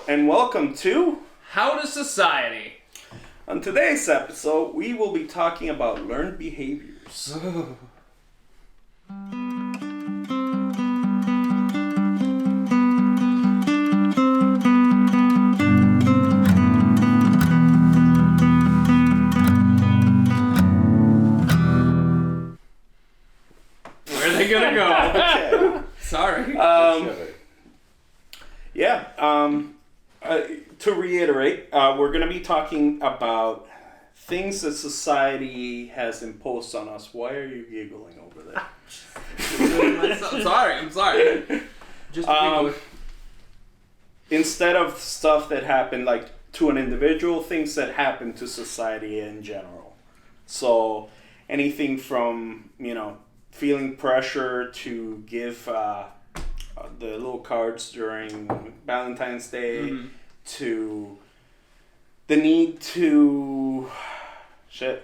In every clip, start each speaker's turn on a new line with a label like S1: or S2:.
S1: and welcome to
S2: How to Society.
S1: On today's episode, we will be talking about learned behaviors.
S2: Where are they gonna go?
S1: Okay.
S2: Sorry.
S1: To reiterate, we're going to be talking about things that society has imposed on us. Why are you giggling over there?
S2: I'm sorry. Just
S1: Instead of stuff that happened like to an individual, things that happen to society in general. So anything from, feeling pressure to give the little cards during Valentine's Day, to the need to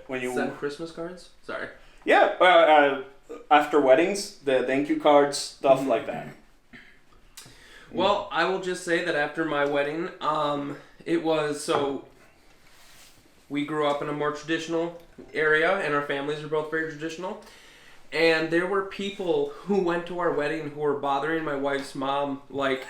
S1: when you
S2: send Christmas cards. Sorry.
S1: After weddings, the thank you cards, stuff like that.
S2: Well, I will just say that after my wedding, we grew up in a more traditional area, and our families are both very traditional. And there were people who went to our wedding who were bothering my wife's mom, like,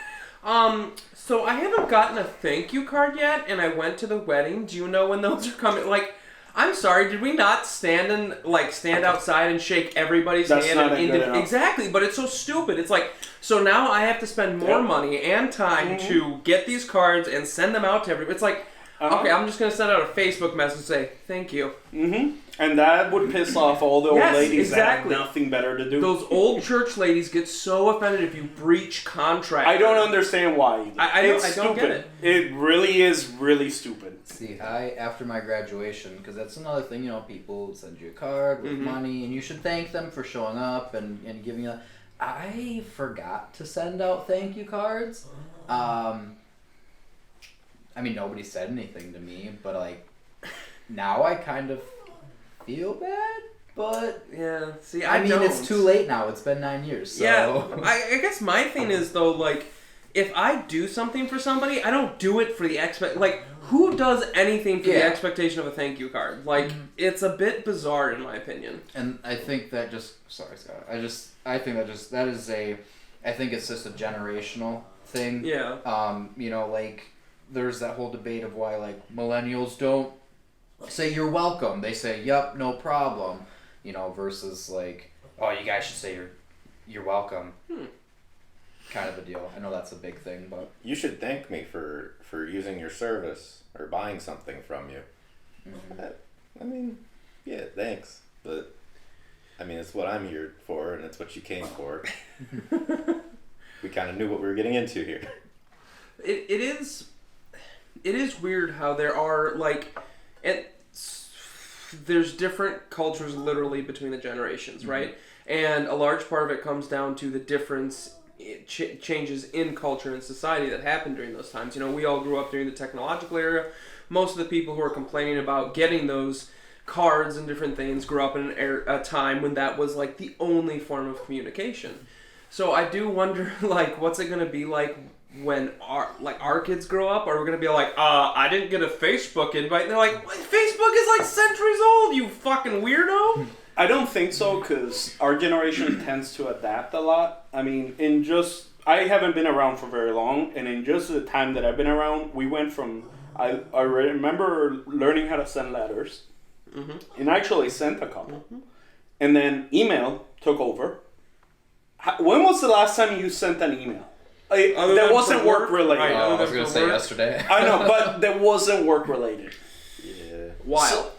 S2: so I haven't gotten a thank you card yet, and I went to the wedding. Do you know when those are coming? Like, I'm sorry, did we not stand outside and shake everybody's hand?
S1: That's not good enough.
S2: Exactly, but it's so stupid. It's like, so now I have to spend more money and time to get these cards and send them out to everybody. It's like, okay, I'm just going to send out a Facebook message and say, thank you.
S1: And that would piss off all the old ladies that have nothing better to do.
S2: Those old church ladies get so offended if you breach contract.
S1: I don't understand why either.
S2: I don't get it.
S1: It really is really stupid.
S3: See, after my graduation, because that's another thing, people send you a card with money, and you should thank them for showing up and giving you. I forgot to send out thank you cards. Nobody said anything to me, but now I kind of feel bad, but
S2: yeah. See,
S3: it's too late now. It's been 9 years. So.
S2: Yeah, I guess my thing is though, if I do something for somebody, I don't do it for the who does anything for the expectation of a thank you card? It's a bit bizarre in my opinion.
S3: And I think that sorry, Scott. I think it's just a generational thing.
S2: Yeah.
S3: There's that whole debate of why millennials don't say you're welcome. They say, "Yep, no problem," versus "Oh, you guys should say you're welcome." Kind of a deal. I know that's a big thing, but
S4: you should thank me for using your service or buying something from you. Yeah, thanks, but it's what I'm here for, and it's what you came for. We kind of knew what we were getting into here.
S2: It is weird how there are there's different cultures literally between the generations, right? And a large part of it comes down to the difference, changes in culture and society that happened during those times. We all grew up during the technological era. Most of the people who are complaining about getting those cards and different things grew up in a time when that was the only form of communication. So I do wonder what's it going to be like when our kids grow up? Are we going to be I didn't get a Facebook invite? And they're like, Facebook is centuries old, you fucking weirdo.
S1: I don't think so, because our generation tends to adapt a lot. I haven't been around for very long, and in just the time that I've been around, we went from, I remember learning how to send letters, and I actually sent a couple, and then email took over. When was the last time you sent an email? That wasn't work related.
S3: Right, I was going to say yesterday.
S1: I know, but that wasn't work related.
S4: Yeah.
S2: Wild.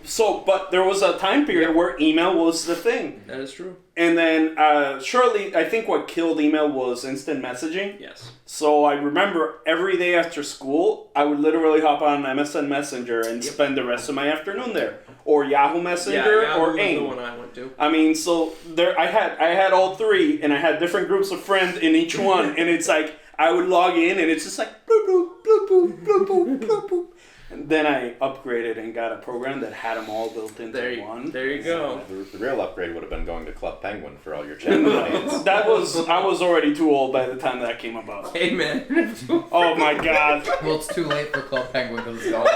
S1: But there was a time period where email was the thing.
S2: That is true.
S1: And then shortly, I think what killed email was instant messaging.
S2: Yes.
S1: So I remember every day after school, I would literally hop on MSN Messenger and spend the rest of my afternoon there. Or Yahoo Messenger
S2: Yahoo
S1: or
S2: was
S1: AIM.
S2: the one I went to.
S1: So there I had all three, and I had different groups of friends in each one, and it's I would log in, and it's just bloop, bloop, bloop, bloop, bloop, bloop, bloop, bloop. Then I upgraded and got a program that had them all built into one.
S2: There you go.
S4: The real upgrade would have been going to Club Penguin for all your chat domains.
S1: I was already too old by the time that came about.
S2: Hey, man.
S1: Oh my god.
S3: Well, it's too late for Club Penguin because it's gone.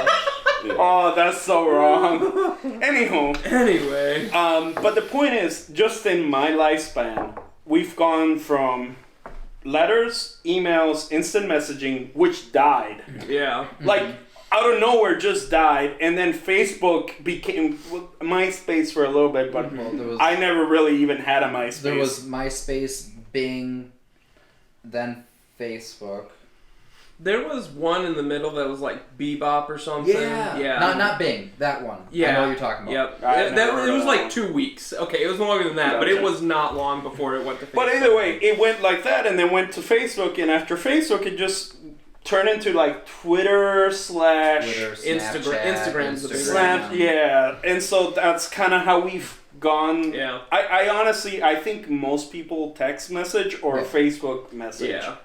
S1: Oh, that's so wrong. Anywho,
S2: Anyway.
S1: but the point is, just in my lifespan, we've gone from letters, emails, instant messaging, which died.
S2: Yeah.
S1: Like, out of nowhere just died, and then Facebook became MySpace for a little bit, but I never really even had a MySpace.
S3: There was MySpace, Bing, then Facebook.
S2: There was one in the middle that was like Bebop or something. Yeah.
S3: Not Bing. That one.
S2: Yeah.
S3: I know what you're talking about.
S2: Yep. It was like 2 weeks. Okay, it was longer than that, but it
S1: Gotcha.
S2: was not long before it went to Facebook.
S1: But either way, it went like that, and then went to Facebook, and after Facebook, it just turned into like Twitter,
S3: Snapchat,
S2: Instagram's the big
S1: Snap, yeah. And so that's kind of how we've gone.
S2: Yeah.
S1: I honestly, I think most people text message or
S3: Yeah.
S1: Facebook message
S2: Yeah.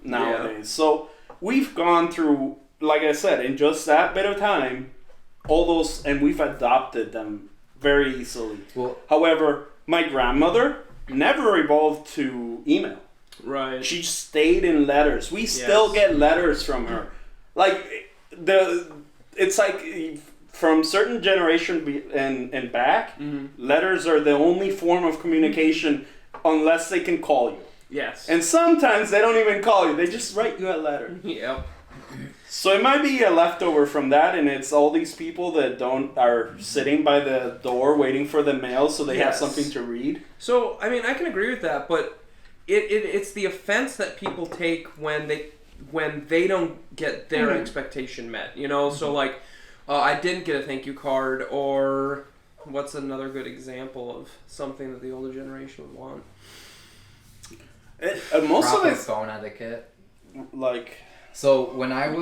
S1: nowadays.
S2: Yeah.
S1: So we've gone through, like I said, in just that bit of time, all those, and we've adopted them very easily.
S3: Well,
S1: However, my grandmother never evolved to email.
S2: Right.
S1: She stayed in letters. We still get letters from her. Like it's like from certain generation and back, letters are the only form of communication unless they can call you.
S2: Yes.
S1: And sometimes they don't even call you. They just write you a letter.
S2: Yep.
S1: So it might be a leftover from that, and it's all these people that are sitting by the door waiting for the mail so they have
S2: Yes.
S1: something to read.
S2: So, I mean, I can agree with that, but it's the offense that people take when they don't get their expectation met, you know? So, like, I didn't get a thank you card, or what's another good example of something that the older generation would want?
S1: Most of
S3: proper
S1: it's
S3: phone etiquette.
S1: like...
S3: So when I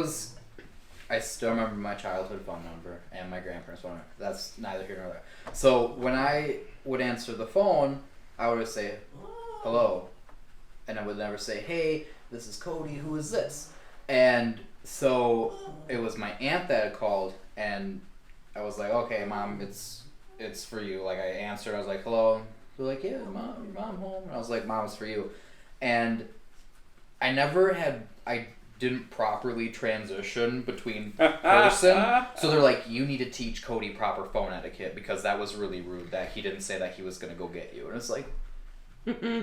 S3: still remember my childhood phone number and my grandparents' phone number. That's neither here nor there. So when I would answer the phone, I would say, hello. And I would never say, hey, this is Cody, who is this? And so it was my aunt that had called, and I was like, okay, Mom, it's for you. Like, I answered, I was like, hello. They're like, yeah, Mom, your mom home? And I was like, Mom, it's for you. And I didn't properly transition between person. So they're like, you need to teach Cody proper phone etiquette because that was really rude that he didn't say that he was going to go get you. And it's like,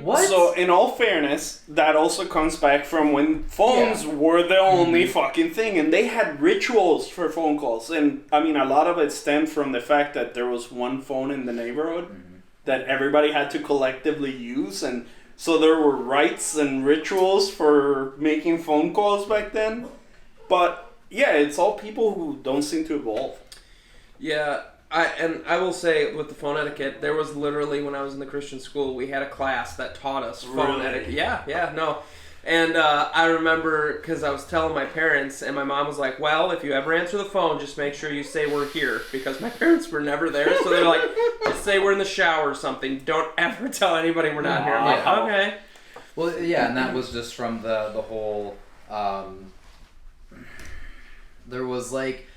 S3: what?
S1: So, in all fairness, that also comes back from when phones were the only fucking thing, and they had rituals for phone calls. And, I mean, a lot of it stemmed from the fact that there was one phone in the neighborhood that everybody had to collectively use, and so there were rites and rituals for making phone calls back then. But, yeah, it's all people who don't seem to evolve.
S2: Yeah, I will say with the phone etiquette, there was literally, when I was in the Christian school, we had a class that taught us phone
S1: Really?
S2: etiquette. Yeah, no. And I remember, because I was telling my parents, and my mom was like, well, if you ever answer the phone, just make sure you say we're here, because my parents were never there, so they're like, just say we're in the shower or something. Don't ever tell anybody we're not here. I'm like,
S3: Wow.
S2: okay.
S3: Well, yeah, and that was just from the whole, there was like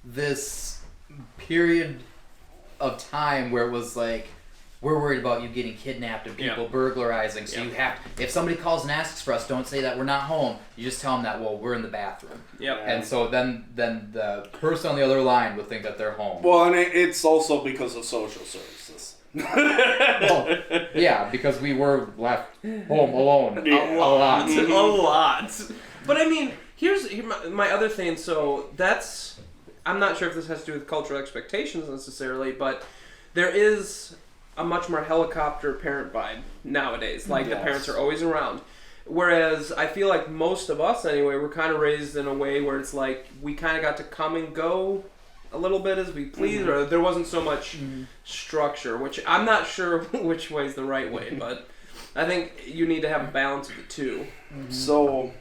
S3: this period of time where it was like, we're worried about you getting kidnapped and people burglarizing, so you have to, if somebody calls and asks for us, don't say that we're not home. You just tell them that, well, we're in the bathroom.
S2: Yep.
S3: And so then the person on the other line would think that they're home.
S1: Well, and it's also because of social services.
S3: Well, yeah, because we were left home alone
S1: Yeah.
S3: a lot.
S2: A lot. But I mean, here's my other thing. So that's, I'm not sure if this has to do with cultural expectations necessarily, but there is a much more helicopter parent vibe nowadays. Like, the parents are always around. Whereas I feel like most of us, anyway, were kind of raised in a way where it's like we kind of got to come and go a little bit as we please, or there wasn't so much structure, which I'm not sure which way is the right way, but I think you need to have a balance of the two.
S1: So,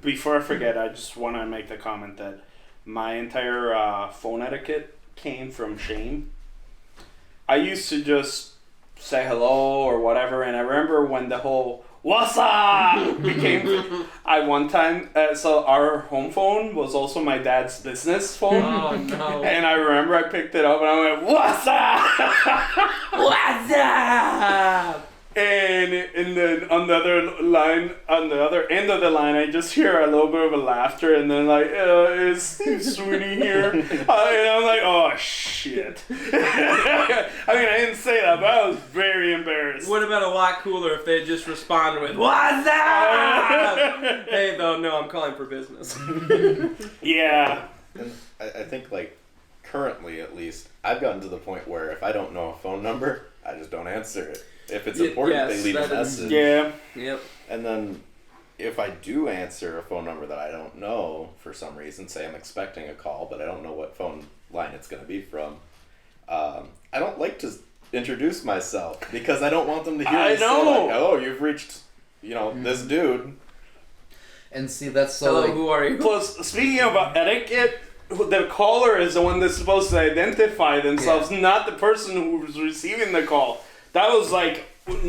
S1: before I forget, I just want to make the comment that my entire phone etiquette came from shame. I used to just say hello or whatever, and I remember when the whole "What's up?" became. I one time, so our home phone was also my dad's business phone.
S2: Oh no.
S1: And I remember I picked it up and I went, "What's up?"
S2: What's up?
S1: And then on the other line, on the other end of the line, I just hear a little bit of a laughter, and then like, is Steve Sweeney here? And I'm like, oh shit. I mean, I didn't say that, but I was very embarrassed.
S2: Would have been a lot cooler if they had just responded with "What's up?" Hey, though, no, I'm calling for business.
S1: Yeah.
S4: And I think, like, currently at least, I've gotten to the point where if I don't know a phone number, I just don't answer it. If it's important,
S2: yes,
S4: they leave a
S2: that is-
S4: message.
S1: Yeah.
S2: Yep.
S4: And then if I do answer a phone number that I don't know for some reason, say I'm expecting a call, but I don't know what phone line it's going to be from, I don't like to introduce myself because I don't want them to hear
S1: I
S4: me say,
S1: know.
S4: like, oh, you've reached, this dude.
S3: And see, that's so
S2: Hello,
S3: like,
S2: who are you?
S1: Plus, speaking of etiquette, the caller is the one that's supposed to identify themselves, not the person who's receiving the call. That was like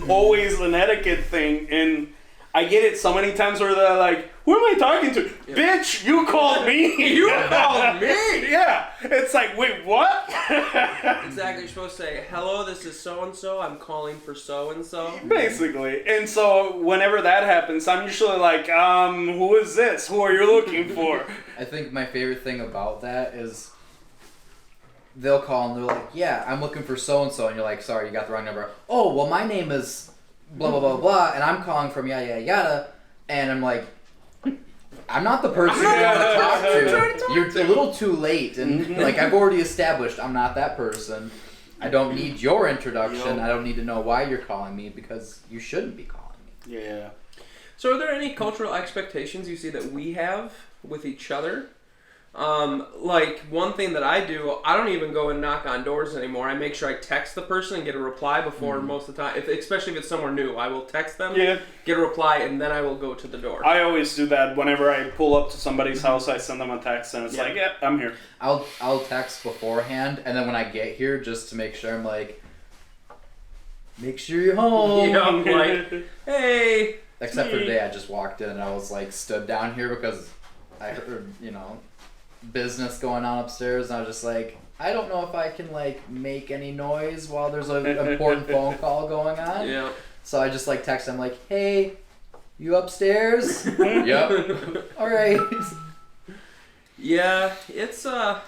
S1: always an etiquette thing, and I get it so many times where they're like, "Who am I talking to?" Bitch, you called me.
S2: You called me.
S1: Yeah, it's like, wait, what?
S2: Exactly. You're supposed to say, "Hello, this is so and so. I'm calling for so and so."
S1: Basically, and so whenever that happens, I'm usually like, who is this? Who are you looking for?
S3: I think my favorite thing about that is they'll call and they're like, yeah, I'm looking for so and so, and you're like, sorry, you got the wrong number. Oh, well, my name is blah blah blah blah, and I'm calling from yada yada yada, and I'm like, I'm not the person you want to talk to. You're a little too late, and like I've already established, I'm not that person. I don't need your introduction.
S1: Yep.
S3: I don't need to know why you're calling me because you shouldn't be calling me.
S1: Yeah.
S2: So, are there any cultural expectations you see that we have with each other? Like, one thing that I do, I don't even go and knock on doors anymore. I make sure I text the person and get a reply before most of the time. Especially if it's somewhere new, I will text them,
S1: Yeah.
S2: get a reply, and then I will go to the door.
S1: I always do that whenever I pull up to somebody's house. I send them a text, and it's like, "Yeah, I'm here."
S3: I'll text beforehand, and then when I get here, just to make sure, I'm like, make sure you're home.
S2: Yeah, I'm like, hey.
S3: Except for today, I just walked in and I was like stood down here because I heard, business going on upstairs, and I was just like, I don't know if I can like make any noise while there's an important phone call going on.
S2: Yeah.
S3: So I just like text him like, hey, you upstairs? Yep. All right.
S2: Yeah, it's well,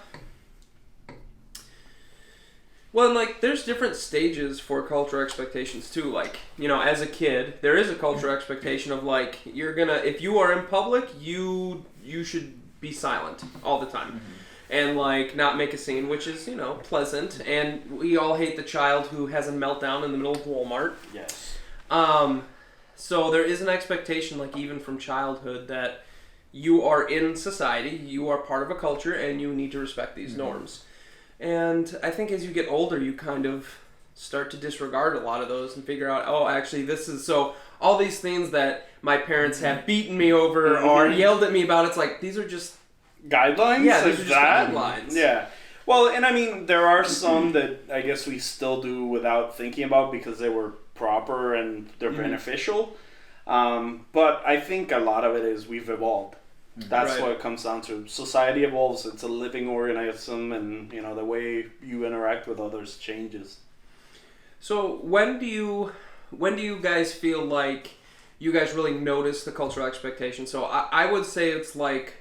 S2: and like there's different stages for cultural expectations too. Like, as a kid, there is a cultural expectation of like if you are in public, you should be silent all the time. And like not make a scene, which is, pleasant. And we all hate the child who has a meltdown in the middle of Walmart.
S1: Yes.
S2: So there is an expectation, like even from childhood, that you are in society, you are part of a culture, and you need to respect these norms. And I think as you get older, you kind of start to disregard a lot of those and figure out, oh, actually, this is so. All these things that my parents have beaten me over or yelled at me about, it's like these are just
S1: Guidelines?
S2: Yeah,
S1: Like
S2: these are just
S1: that?
S2: guidelines.
S1: Yeah. Well, and I mean, there are some that I guess we still do without thinking about because they were proper and they're beneficial. But I think a lot of it is we've evolved. That's
S2: Right.
S1: what it comes down to. Society evolves. It's a living organism, and the way you interact with others changes.
S2: So when do you guys feel like you guys really notice the cultural expectation? So I would say it's like,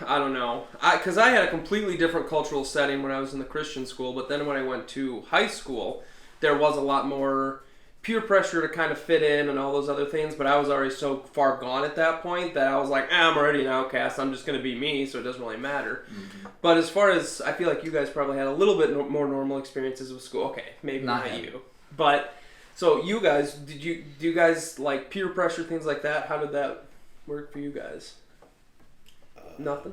S2: I don't know, because I had a completely different cultural setting when I was in the Christian school, but then when I went to high school, there was a lot more peer pressure to kind of fit in and all those other things, but I was already so far gone at that point that I was like, I'm already an outcast, I'm just going to be me, so it doesn't really matter. But as far as, I feel like you guys probably had a little bit more normal experiences with school. Okay, maybe not you. But, so you guys, do you guys like peer pressure, things like that? How did that work for you guys? Nothing?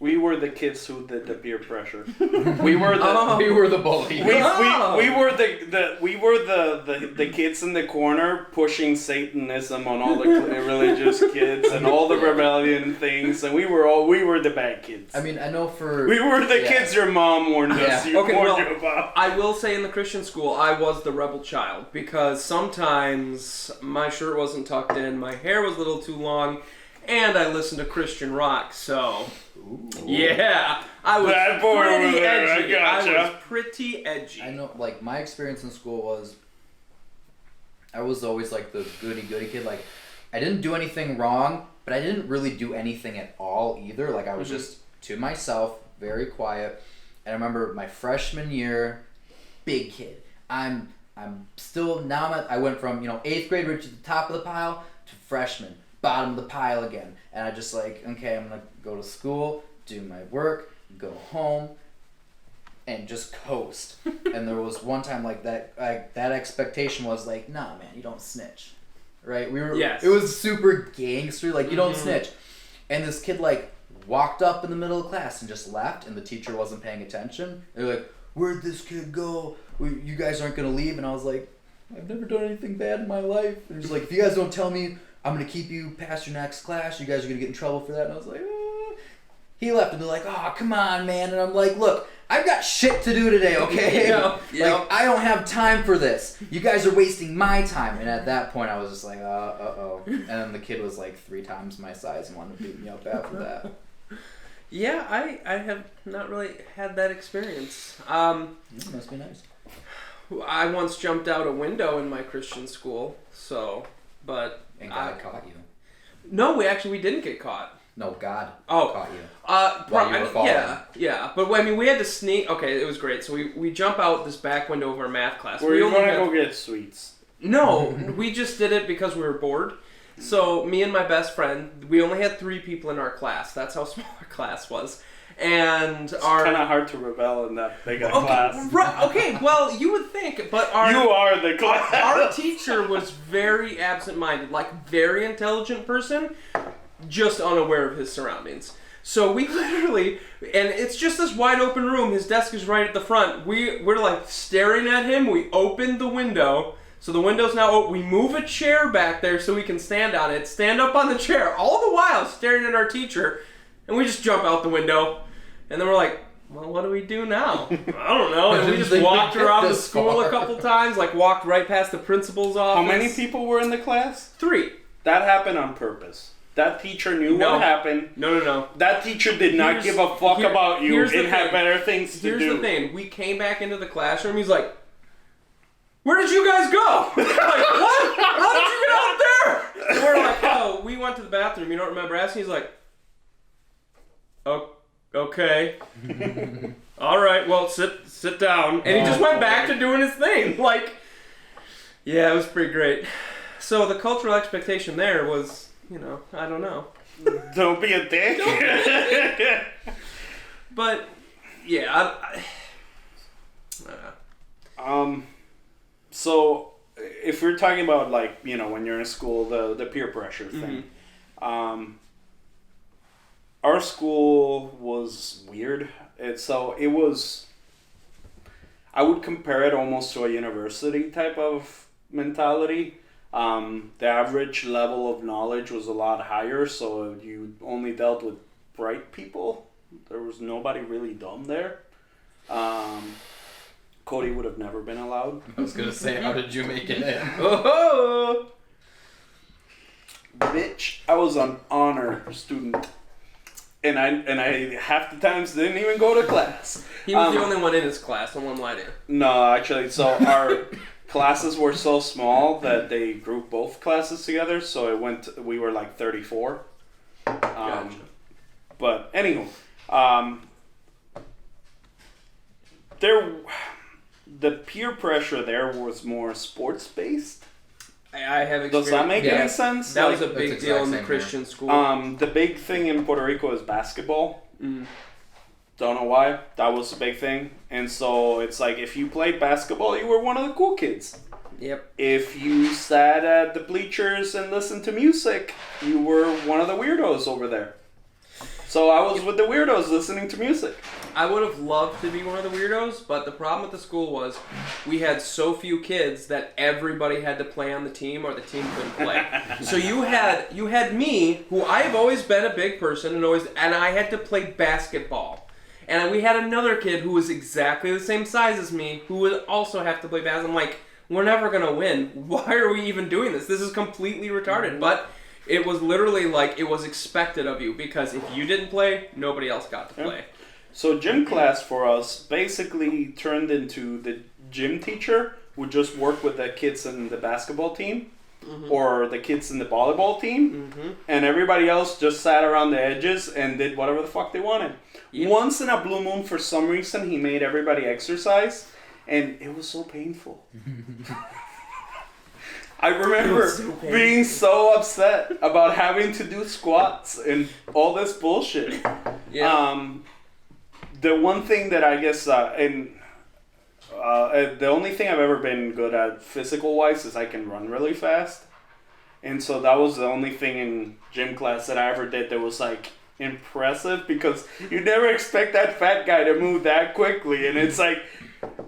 S1: We were the kids who did the peer pressure. We were the
S3: We were the bully.
S1: we were the kids in the corner pushing Satanism on all the religious kids and all the rebellion things, and we were the bad kids.
S3: I mean, I know for
S1: We were the kids your mom warned us.
S3: Yeah.
S1: You
S2: Okay,
S1: warned
S2: well,
S1: you about.
S2: I will say in the Christian school, I was the rebel child because sometimes my shirt wasn't tucked in, my hair was a little too long, and I listened to Christian rock, so... Yeah, I was
S1: Bad boy
S2: pretty
S1: over there, I
S2: edgy.
S1: gotcha.
S2: I was pretty edgy.
S3: I know, like, my experience in school was, I was always, like, the goody-goody kid. Like, I didn't do anything wrong, but I didn't really do anything at all either. Like, I was just to myself, very quiet. And I remember my freshman year, big kid. I'm still, now I went from, 8th grade, which is the top of the pile, to freshman, bottom of the pile again. And I just like, okay, I'm going to go to school, do my work, go home, and just coast. And there was one time like that, that expectation was like, nah, man, you don't snitch, right?
S2: Yes.
S3: It was super gangster, like you don't snitch. And this kid like walked up in the middle of class and just left, and the teacher wasn't paying attention. They're like, where'd this kid go? You guys aren't gonna leave. And I was like, I've never done anything bad in my life. And he's like, if you guys don't tell me, I'm gonna keep you past your next class. You guys are gonna get in trouble for that. And I was like, He left, and they're like, oh, come on, man. And I'm like, look, I've got shit to do today, okay?
S2: Yeah.
S3: Like, I don't have time for this. You guys are wasting my time. And at that point, I was just like, uh-oh. And then the kid was like 3 times my size and wanted to beat me up after that.
S2: Yeah, I have not really had that experience.
S3: Must be nice.
S2: I once jumped out a window in my Christian school, but...
S3: And God caught you.
S2: No, we didn't get caught.
S3: No, God
S2: Oh.
S3: caught you.
S2: While
S3: you were falling.
S2: Yeah. But I mean, we had to sneak. Okay, it was great. So we jump out this back window of our math class.
S1: Were
S2: we
S1: you
S2: only
S1: gonna
S2: had-
S1: go get sweets?
S2: No, we just did it because we were bored. So me and my best friend, we only had 3 people in our class. That's how small our class was. And
S1: It's
S2: our
S1: kind of hard to rebel in that big a class.
S2: Right, okay, well, you would think, but
S1: You are the class.
S2: our teacher was very absent-minded, like very intelligent person, just unaware of his surroundings. So we literally, and it's just this wide open room, his desk is right at the front, we're like staring at him, we opened the window, so the window's now open, we move a chair back there so we can stand on it, stand up on the chair, all the while staring at our teacher, and we just jump out the window, and then we're like, well, what do we do now? I don't know. And we just walked around the school a couple times, like walked right past the principal's office.
S1: How many people were in the class?
S2: 3.
S1: That happened on purpose. That teacher knew
S2: No.
S1: what happened.
S2: No.
S1: That teacher did not
S2: Here's-
S1: give a fuck
S2: here-
S1: about you
S2: here's the
S1: and had
S2: thing.
S1: better things to
S2: Here's
S1: do.
S2: the thing. We came back into the classroom. He's like, where did you guys go? We're like, what? How did you get out there? And we're like, oh, we went to the bathroom. You don't remember asking? He's like, oh, okay. All right, well, sit down. And he just went back to doing his thing. Like, yeah, it was pretty great. So the cultural expectation there was, I don't know.
S1: Don't be a dick.
S2: But, yeah,
S1: So, if we're talking about, like, when you're in school, the peer pressure thing, our school was weird. It was, I would compare it almost to a university type of mentality. The average level of knowledge was a lot higher, so you only dealt with bright people. There was nobody really dumb there. Cody would have never been allowed.
S3: I was gonna say, how did you make it in?
S2: oh,
S1: Bitch, I was an honor student. And I half the times didn't even go to class.
S2: he was the only one in his class. I won't lie to you.
S1: No, actually, so our classes were so small that they grouped both classes together, so we were like 34.
S2: Gotcha.
S1: But anywho, the peer pressure there was more sports based.
S2: I have experience.
S1: Does that make
S3: Yeah.
S1: any sense?
S2: That was a
S3: That's
S2: big
S3: exact
S2: deal in the
S3: same
S2: Christian school.
S1: The big thing in Puerto Rico is basketball.
S2: Mm.
S1: Don't know why. That was a big thing. And so it's like if you played basketball, you were one of the cool kids.
S2: Yep.
S1: If you sat at the bleachers and listened to music, you were one of the weirdos over there. So I was with the weirdos listening to music.
S2: I would have loved to be one of the weirdos, but the problem with the school was we had so few kids that everybody had to play on the team or the team couldn't play. So you had me, who I have always been a big person and I had to play basketball. And we had another kid who was exactly the same size as me who would also have to play basketball. I'm like, we're never going to win. Why are we even doing this? This is completely retarded. But it was literally like it was expected of you because if you didn't play, nobody else got to play.
S1: So gym class for us basically turned into the gym teacher would just work with the kids in the basketball team or the kids in the volleyball team, and everybody else just sat around the edges and did whatever the fuck they wanted. Yep. Once in a blue moon, for some reason, he made everybody exercise, and it was so painful. I remember being so upset about having to do squats and all this bullshit. Yeah. The one thing that I guess, the only thing I've ever been good at physical-wise is I can run really fast. And so that was the only thing in gym class that I ever did that was like impressive, because you never expect that fat guy to move that quickly. And it's like,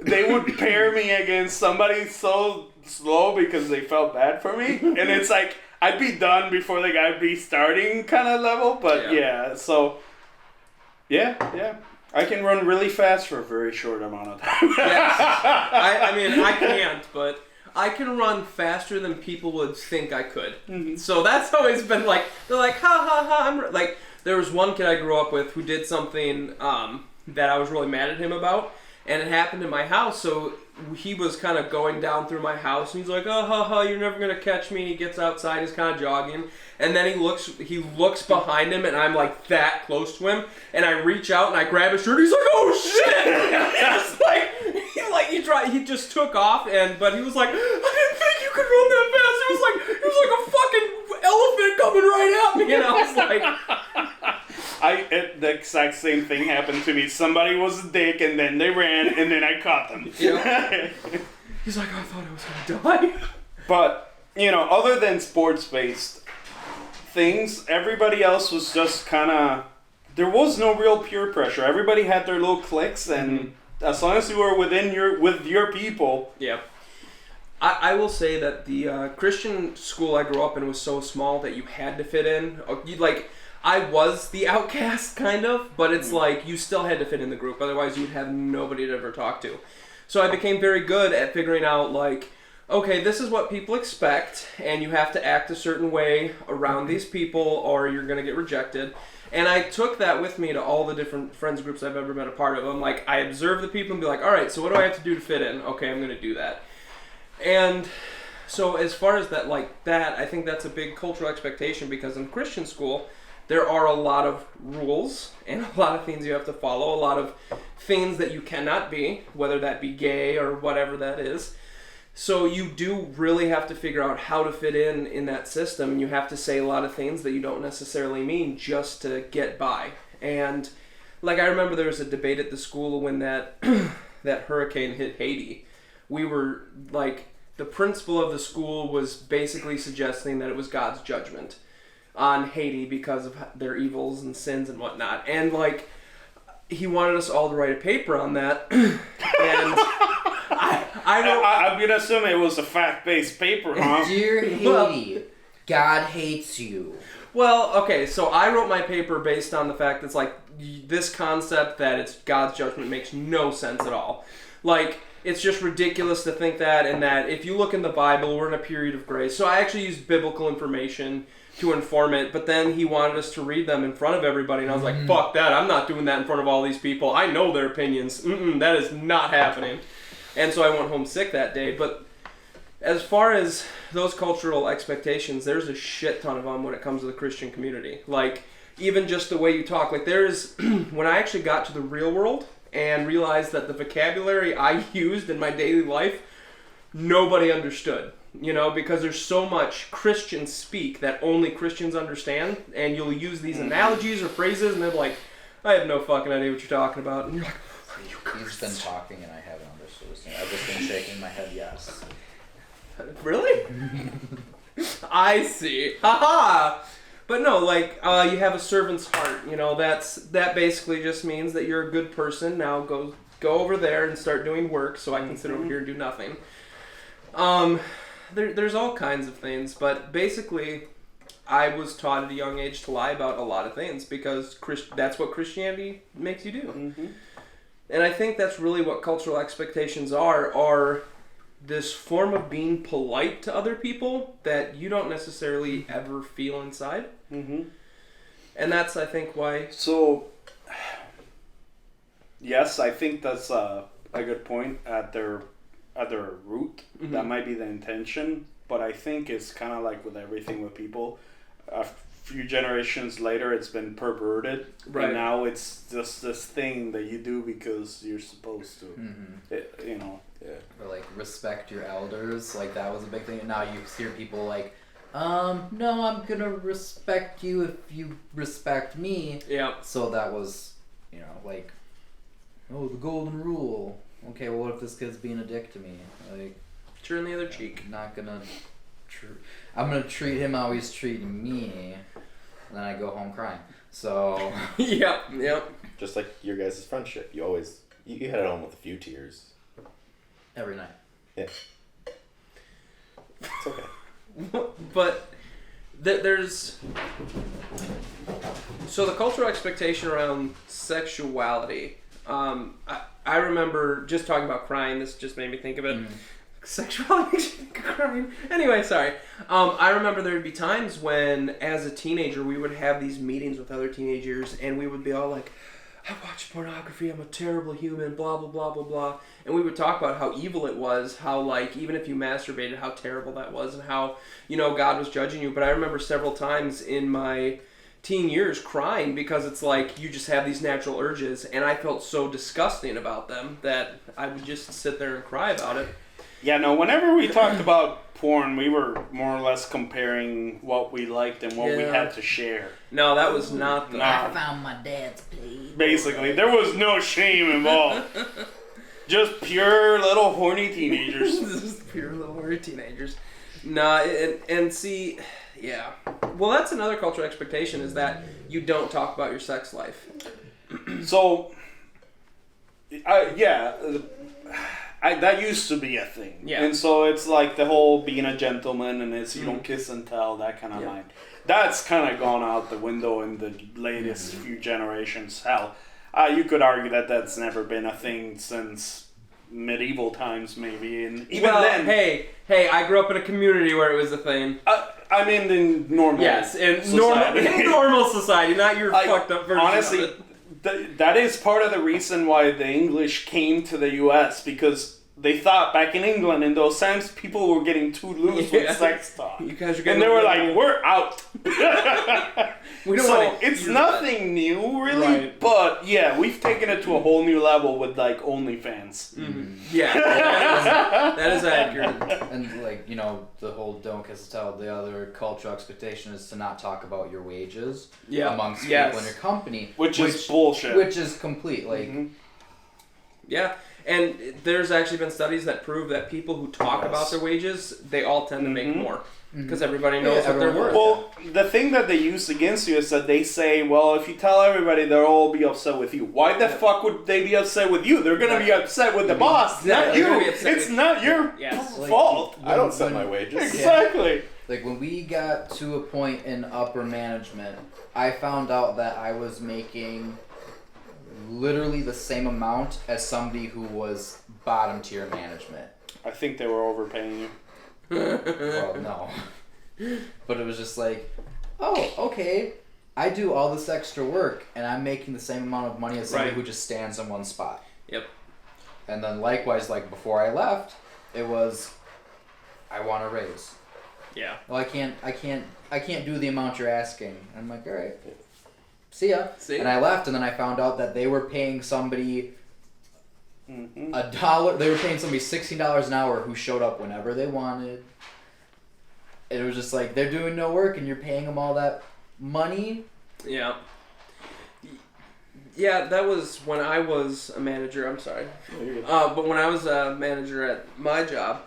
S1: they would pair me against somebody so slow because they felt bad for me. And it's like, I'd be done before the guy be starting kind of level. But so, yeah. I can run really fast for a very short amount of time.
S2: Yes. I mean, I can't, but I can run faster than people would think I could. Mm-hmm. So that's always been like, they're like, ha ha ha. I'm like, there was one kid I grew up with who did something that I was really mad at him about, and it happened in my house. So he was kind of going down through my house, and he's like, oh, ha ha, you're never gonna catch me. And he gets outside, he's kind of jogging, and then he looks behind him, and I'm like that close to him, and I reach out and I grab his shirt. He's like, oh shit! He just took off, but he was like, I didn't think you could run that fast. It was like a fucking elephant coming right at me, and I was like.
S1: The exact same thing happened to me. Somebody was a dick, and then they ran, and then I caught them.
S2: Yeah. He's like, I thought I was gonna die.
S1: But, other than sports-based things, everybody else was just kind of... There was no real peer pressure. Everybody had their little cliques, and as long as you were with your people...
S2: Yeah. I will say that the Christian school I grew up in was so small that you had to fit in. I was the outcast, kind of, but it's like you still had to fit in the group. Otherwise, you'd have nobody to ever talk to. So I became very good at figuring out, okay, this is what people expect, and you have to act a certain way around these people, or you're going to get rejected. And I took that with me to all the different friends groups I've ever been a part of. I'm like, I observe the people and be like, all right, so what do I have to do to fit in? Okay, I'm going to do that. And so as far as that, I think that's a big cultural expectation, because in Christian school, there are a lot of rules and a lot of things you have to follow, a lot of things that you cannot be, whether that be gay or whatever that is. So you do really have to figure out how to fit in that system, and you have to say a lot of things that you don't necessarily mean just to get by. And I remember there was a debate at the school when that hurricane hit Haiti. We were the principal of the school was basically suggesting that it was God's judgment on Haiti because of their evils and sins and whatnot. And he wanted us all to write a paper on that. And
S1: I'm gonna assume it was a fact-based paper, huh?
S3: Dear Haiti, God hates you.
S2: Well, okay, so I wrote my paper based on the fact that this concept that it's God's judgment makes no sense at all. It's just ridiculous to think that, and that if you look in the Bible, we're in a period of grace. So I actually used biblical information to inform it, but then he wanted us to read them in front of everybody, and I was like, fuck that, I'm not doing that in front of all these people. I know their opinions. That is not happening. And so I went home sick that day. But as far as those cultural expectations, there's a shit ton of them when it comes to the Christian community. Even just the way you talk. There's, when I actually got to the real world and realized that the vocabulary I used in my daily life, nobody understood. Because there's so much Christian speak that only Christians understand, and you'll use these analogies or phrases, and they're like, I have no fucking idea what you're talking about. And you're like,
S3: He's been talking and I haven't understood his name. I've just been shaking my head yes.
S2: Really? I see. Haha! But no, like you have a servant's heart. You know, that basically just means that you're a good person. Now go over there and start doing work, so I can sit over here and do nothing. There's all kinds of things, but basically, I was taught at a young age to lie about a lot of things because that's what Christianity makes you do.
S1: Mm-hmm.
S2: And I think that's really what cultural expectations are this form of being polite to other people that you don't necessarily ever feel inside.
S1: Mm-hmm.
S2: And that's, I think, why...
S1: So, yes, I think that's a good point at their root.
S2: Mm-hmm.
S1: That might be the intention, but I think it's kind of like with everything with people. A few generations later, it's been perverted,
S2: Right.
S1: and now it's just this thing that you do because you're supposed to.
S3: Mm-hmm.
S1: You know.
S4: Yeah.
S3: Or like respect your elders, like that was a big thing. And now you hear people like, no, I'm gonna respect you if you respect me.
S2: Yeah.
S3: So that was, you know, like, oh, the golden rule. Okay, well, what if this kid's being a dick to me? Like,
S2: Turn the other cheek.
S3: I'm not gonna. I'm gonna treat him how he's treating me, and then I go home crying. So.
S2: Yep.
S4: Just like your guys' friendship, you always you head home with a few tears.
S3: Every night.
S4: Yeah. It's okay.
S2: But there's... So the cultural expectation around sexuality, I remember just talking about crying, this just made me think of it. Sexuality makes me think of crying. Anyway, sorry. I remember there would be times when, as a teenager, we would have these meetings with other teenagers, and we would be all like, I watch pornography, I'm a terrible human, blah, blah, blah, blah, blah. And we would talk about how evil it was, how, like, even if you masturbated, how terrible that was, and how, you know, God was judging you. But I remember several times in my teen years crying because it's like you just have these natural urges, and I felt so disgusting about them that I would just sit there and cry about it.
S1: Yeah, no, whenever we talked about porn, we were more or less comparing what we liked and what we
S2: Yeah.
S1: had to share.
S2: No, that was not the...
S1: Nah.
S3: found my dad's page.
S1: Basically, there was no shame involved. Just pure little horny teenagers.
S2: This is pure little horny teenagers. Nah, and see, yeah. Well, that's another cultural expectation is that you don't talk about your sex life.
S1: So, that used to be a thing.
S2: Yeah.
S1: And so it's like the whole being a gentleman and it's you don't kiss and tell, that kind of
S2: Yeah.
S1: line. That's kind of gone out the window in the latest few generations. Hell, you could argue that that's never been a thing since medieval times, maybe. And even
S2: well,
S1: then,
S2: hey, I grew up in a community where it was a thing.
S1: I mean, in normal
S2: Yes, in
S1: society.
S2: normal society, not your
S1: Like,
S2: fucked up version
S1: honestly,
S2: of it.
S1: that is part of the reason why the English came to the U.S. because they thought back in England in those times people were getting too loose
S2: Yeah.
S1: with sex talk,
S2: You guys are
S1: and
S2: getting
S1: they were
S2: a
S1: like,
S2: little-
S1: "We're out."
S2: We don't
S1: So
S2: wanna
S1: it's
S2: hear
S1: nothing new, really,
S2: Right.
S1: but yeah, we've taken it to a whole new level with like OnlyFans.
S2: Yeah, that is accurate.
S3: And like, you know, the whole don't kiss and tell, the other cultural expectation is to not talk about your wages
S2: Yeah.
S3: amongst
S2: Yes.
S3: people in your company.
S1: Which is bullshit.
S3: Which is complete. Like,
S1: Mhm.
S2: Yeah, and there's actually been studies that prove that people who talk
S1: Yes.
S2: about their wages, they all tend to make
S1: Mhm.
S2: more. Because everybody knows
S3: Yeah,
S2: what they're
S3: everyone
S2: worth.
S1: Well, the thing that they use against you is that they say, well, if you tell everybody, they'll all be upset with you. Why the fuck would they be upset with you? They're going to be upset with the boss,
S2: Yeah,
S1: not
S2: they're
S1: you.
S2: gonna be upset
S1: It's
S2: with-
S1: not your
S2: Yes.
S1: fault.
S4: I don't set my wages.
S1: Exactly.
S3: like when we got to a point in upper management, I found out that I was making literally the same amount as somebody who was bottom tier management.
S1: I think they were overpaying you.
S3: Well, no. But it was just like, oh, okay. I do all this extra work and I'm making the same amount of money as somebody
S2: Right.
S3: who just stands in one spot.
S2: Yep.
S3: And then likewise, like before I left, it was, I want a raise.
S2: Yeah.
S3: Well, I can't do the amount you're asking. And I'm like, all right, see ya.
S2: See?
S3: And I left, and then I found out that they were paying somebody
S1: Mm-hmm.
S3: $1. They were paying somebody $16 an hour who showed up whenever they wanted. It was just like they're doing no work, and you're paying them all that money.
S2: Yeah. Yeah, that was when I was a manager. I'm sorry. But when I was a manager at my job,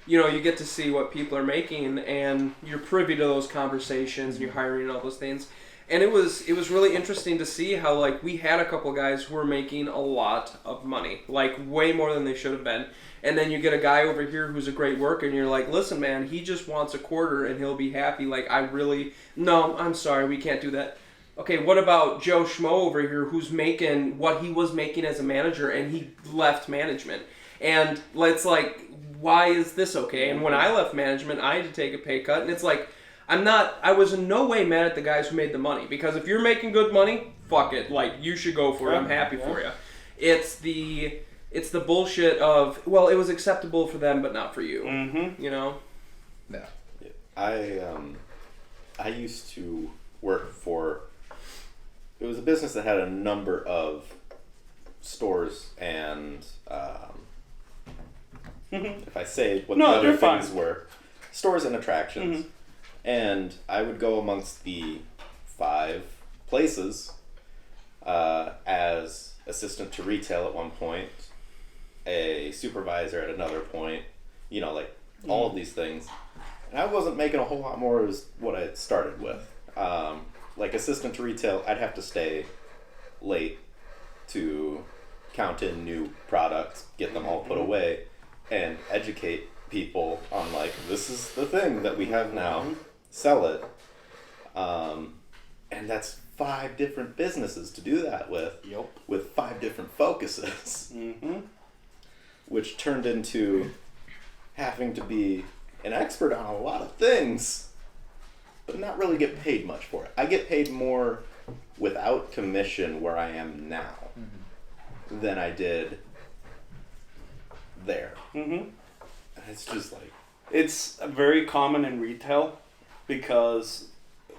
S2: you get to see what people are making, and you're privy to those conversations, and you're hiring and all those things. And it was really interesting to see how, like, we had a couple guys who were making a lot of money, like way more than they should have been. And then you get a guy over here who's a great worker, and you're like, listen, man, he just wants a quarter and he'll be happy. Like, no, I'm sorry, we can't do that. Okay, what about Joe Schmo over here who's making what he was making as a manager, and he left management? And it's like, why is this okay? And when I left management, I had to take a pay cut, and it's like, I was in no way mad at the guys who made the money, because if you're making good money, fuck it, like, you should go for it, I'm happy for you. It's the bullshit of, well, it was acceptable for them, but not for you, you know?
S3: Yeah.
S4: I used to work for, it was a business that had a number of stores, and if I say what the other things were, stores and attractions, and I would go amongst the 5 places as assistant to retail at one point, a supervisor at another point, like all of these things, and I wasn't making a whole lot more as what I had started with. Like assistant to retail, I'd have to stay late to count in new products, get them all put away, and educate people on, like, this is the thing that we have now, sell it. And that's 5 different businesses to do that with 5 different focuses, which turned into having to be an expert on a lot of things, but not really get paid much for it. I get paid more without commission where I am now than I did there. And it's just like,
S1: it's very common in retail because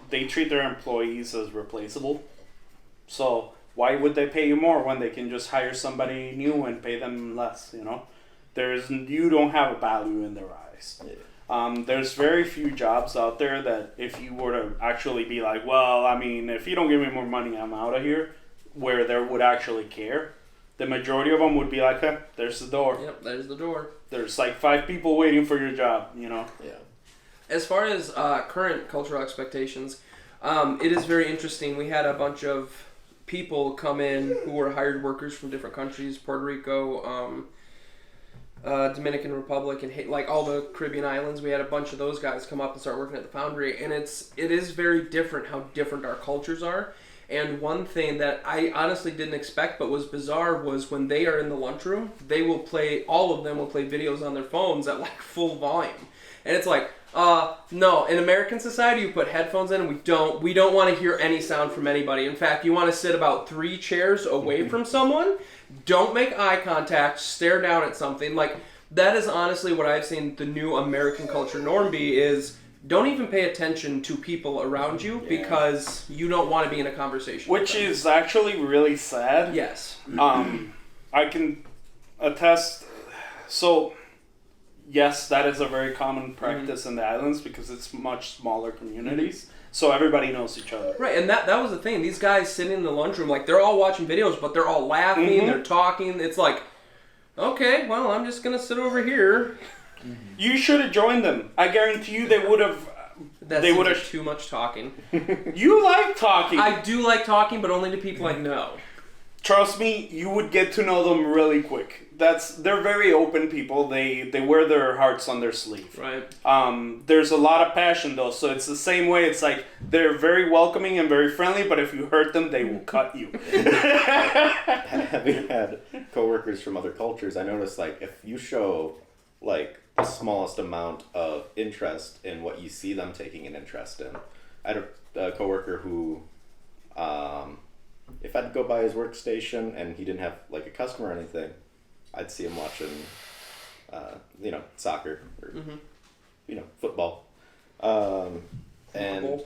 S1: they treat their employees as replaceable. So why would they pay you more when they can just hire somebody new and pay them less? You don't have a value in their eyes. There's very few jobs out there that if you were to actually be like, well, I mean, if you don't give me more money, I'm out of here, where they would actually care. The majority of them would be like, hey, there's the door.
S2: Yep, there's the door.
S1: There's like 5 people waiting for your job,
S4: Yeah.
S2: As far as current cultural expectations, it is very interesting. We had a bunch of people come in who were hired workers from different countries, Puerto Rico, Dominican Republic, and like all the Caribbean islands. We had a bunch of those guys come up and start working at the foundry, and it is very different how different our cultures are. And one thing that I honestly didn't expect but was bizarre was when they are in the lunchroom, all of them will play videos on their phones at like full volume. And it's like, no, in American society you put headphones in and we don't want to hear any sound from anybody. In fact, you want to sit about 3 chairs away from someone, don't make eye contact, stare down at something. Like, that is honestly what I've seen the new American culture norm be, is don't even pay attention to people around you because you don't want to be in a conversation.
S1: which is actually really sad.
S2: Yes.
S1: I can attest. So, yes, that is a very common practice in the islands because it's much smaller communities. So everybody knows each other.
S2: Right, and that was the thing. These guys sitting in the lunchroom, like, they're all watching videos, but they're all laughing, they're talking. It's like, okay, well, I'm just going to sit over here.
S1: You should have joined them. I guarantee you they would have.
S2: They would have too much talking.
S1: You like talking.
S2: I do like talking, but only to people I know.
S1: Trust me, you would get to know them really quick. They're very open people. They wear their hearts on their sleeve.
S2: Right.
S1: There's a lot of passion though, so it's the same way. It's like they're very welcoming and very friendly, but if you hurt them, they will cut you.
S4: Having had coworkers from other cultures, I noticed, like, if you show like the smallest amount of interest in what you see them taking an interest in. I had a coworker who, if I'd go by his workstation and he didn't have like a customer or anything, I'd see him watching, soccer or, football. And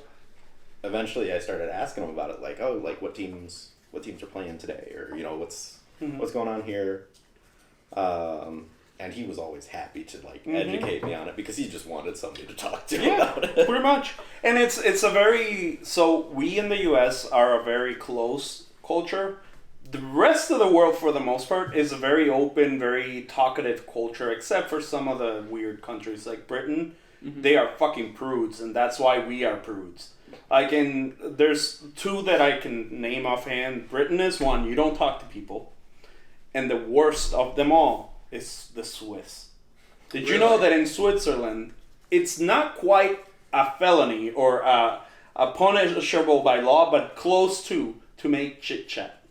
S4: eventually I started asking him about it, like, oh, like what teams are playing today, or what's going on here. And he was always happy to educate me on it because he just wanted somebody to talk to about it.
S1: Pretty much. And it's a very, so we in the US are a very close culture. the rest of the world, for the most part, is a very open, very talkative culture, except for some of the weird countries like Britain. They are fucking prudes, and that's why we are prudes. There's two that I can name offhand. Britain is one. You don't talk to people. And the worst of them all is the Swiss. Did you know that in Switzerland, it's not quite a felony or a punishable by law, but close to make chit chat?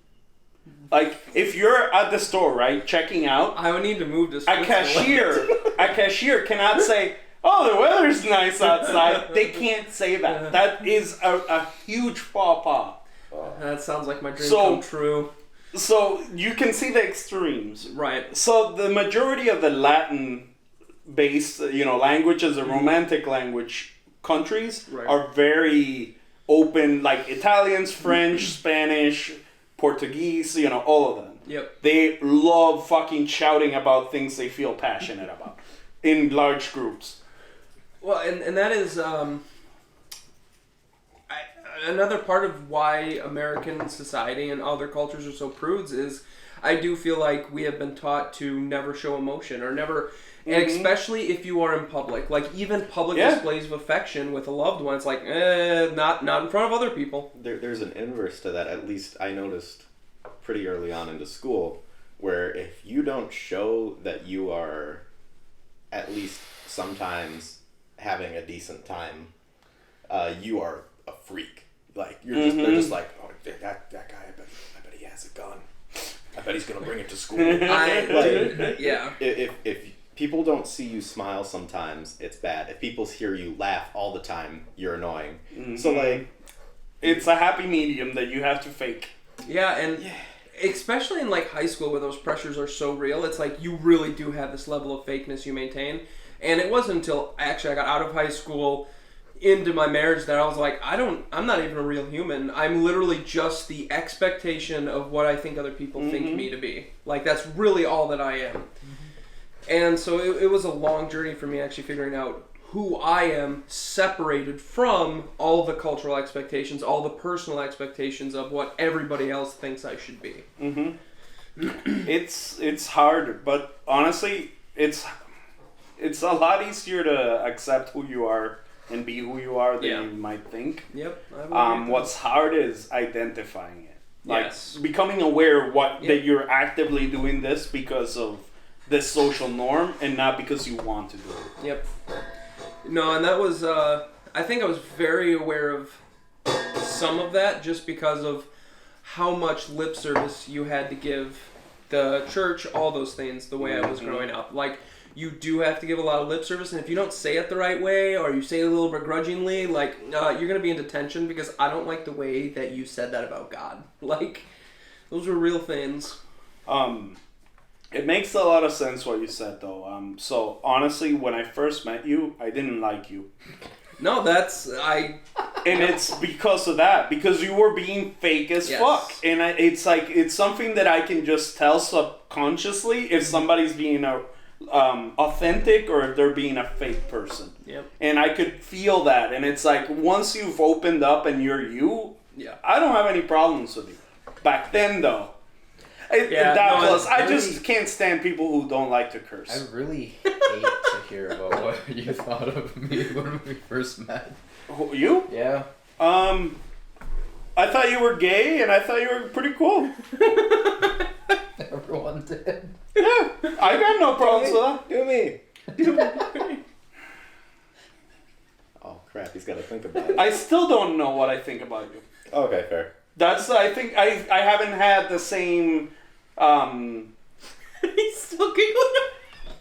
S1: Like, if you're at the store, right, checking out,
S2: I would need to move to
S1: a
S2: Switzerland.
S1: cashier cannot say, "Oh, the weather's nice outside." They can't say that. That is a huge faux pas.
S2: That sounds like my dream
S1: So-
S2: come true.
S1: So you can see the extremes.
S2: Right.
S1: So the majority of the Latin-based, languages, the Romantic language countries
S2: Right.
S1: are very open, like Italians, French, Spanish, Portuguese, all of them.
S2: Yep.
S1: They love fucking shouting about things they feel passionate about in large groups.
S2: Well, and that is another part of why American society and other cultures are so prudes is I do feel like we have been taught to never show emotion or never, and especially if you are in public, like even public displays of affection with a loved one, it's like, not in front of other people.
S4: There's an inverse to that. At least I noticed pretty early on into school, where if you don't show that you are at least sometimes having a decent time, you are a freak. Like they're just like, oh, that guy. I bet he has a gun. I bet he's gonna bring it to school.
S2: Yeah.
S4: If people don't see you smile sometimes, it's bad. If people hear you laugh all the time, you're annoying. So like,
S1: It's a happy medium that you have to fake.
S2: Yeah, and especially in like high school where those pressures are so real, it's like you really do have this level of fakeness you maintain. And it wasn't until actually I got out of high school into my marriage that I was like, I'm not even a real human. I'm literally just the expectation of what I think other people think me to be. Like, that's really all that I am. And so it was a long journey for me actually figuring out who I am separated from all the cultural expectations, all the personal expectations of what everybody else thinks I should be.
S1: It's hard, but honestly, it's a lot easier to accept who you are and be who you are than you might think.
S2: Yep. I would agree with
S1: What's hard is identifying it. Like,
S2: Yes.
S1: becoming aware that you're actively doing this because of this social norm and not because you want to do it.
S2: Yep. No, and that was, I think I was very aware of some of that just because of how much lip service you had to give the church, all those things, the way I was growing up. Like, you do have to give a lot of lip service, and if you don't say it the right way, or you say it a little begrudgingly, like, you're going to be in detention because I don't like the way that you said that about God. Like, those were real things.
S1: It makes a lot of sense what you said, though. So, honestly, when I first met you, I didn't like you.
S2: No,
S1: And it's because of that. Because you were being fake as fuck. And it's like, it's something that I can just tell subconsciously if somebody's being authentic or if they're being a fake person.
S2: Yep.
S1: And I could feel that. And it's like, once you've opened up and you're you, I don't have any problems with you. Back then, though. I just can't stand people who don't like to curse.
S3: I really hate to hear about what you thought of me when we first met.
S1: You?
S3: Yeah.
S1: I thought you were gay, and I thought you were pretty cool.
S3: Everyone did.
S1: Yeah, I got no problems with that.
S4: do me. Oh crap! He's got to think about it.
S1: I still don't know what I think about you.
S4: Okay, fair.
S1: I think I haven't had the same.
S2: He's still giggling.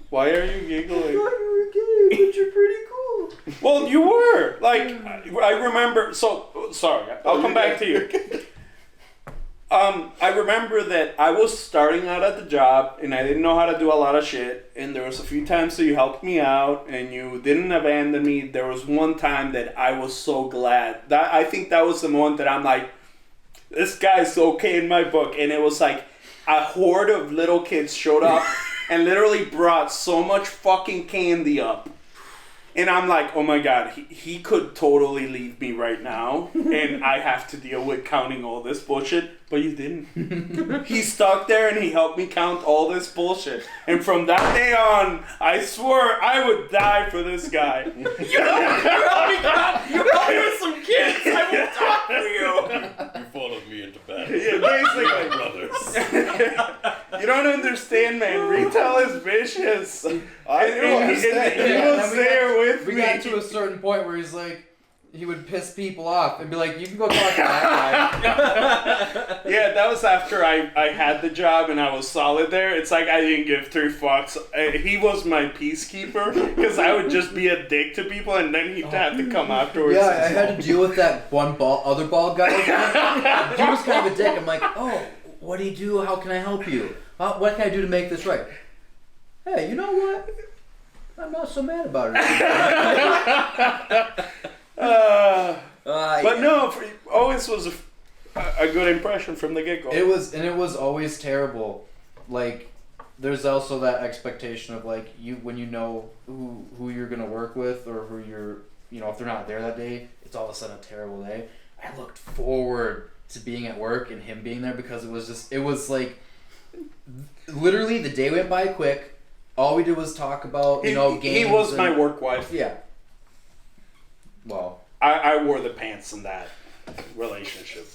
S1: Why are you giggling?
S2: You're gay, but you're pretty cool.
S1: Well, you were. Like, I remember. So, sorry. I'll come back to you. I remember that I was starting out at the job, and I didn't know how to do a lot of shit, and there was a few times that you helped me out, and you didn't abandon me. There was one time that I was so glad. I think that was the moment that I'm like, this guy's okay in my book, and it was like, a horde of little kids showed up and literally brought so much fucking candy up. And I'm like, oh my God, he could totally leave me right now, and I have to deal with counting all this bullshit. But you didn't. He stuck there and he helped me count all this bullshit. And from that day on, I swore I would die for this guy.
S2: You helped me with some kids. I will talk for you.
S4: You followed me into battle.
S1: Yeah, basically.
S4: Brothers.
S1: You don't understand, man. Retail is vicious.
S4: I do understand.
S1: He was there with
S3: We
S1: me.
S3: got to a certain point where he's like, he would piss people off and be like, you can go talk to that guy.
S1: Yeah, that was after I had the job and I was solid there. It's like I didn't give 3 fucks. He was my peacekeeper because I would just be a dick to people and then he'd have to come afterwards.
S3: Yeah, I had to deal with that one other bald guy. He was kind of a dick. I'm like, oh, what do you do? How can I help you? What can I do to make this right? Hey, you know what? I'm not so mad about it.
S1: But no, always was a good impression from the get-go.
S3: It was always terrible. Like, there's also that expectation of like when you know who you're gonna work with or who you're, if they're not there that day, it's all of a sudden a terrible day. I looked forward to being at work and him being there because it was like literally the day went by quick. All we did was talk about games.
S1: He was my work wife.
S3: Yeah. Well.
S1: I wore the pants in that relationship.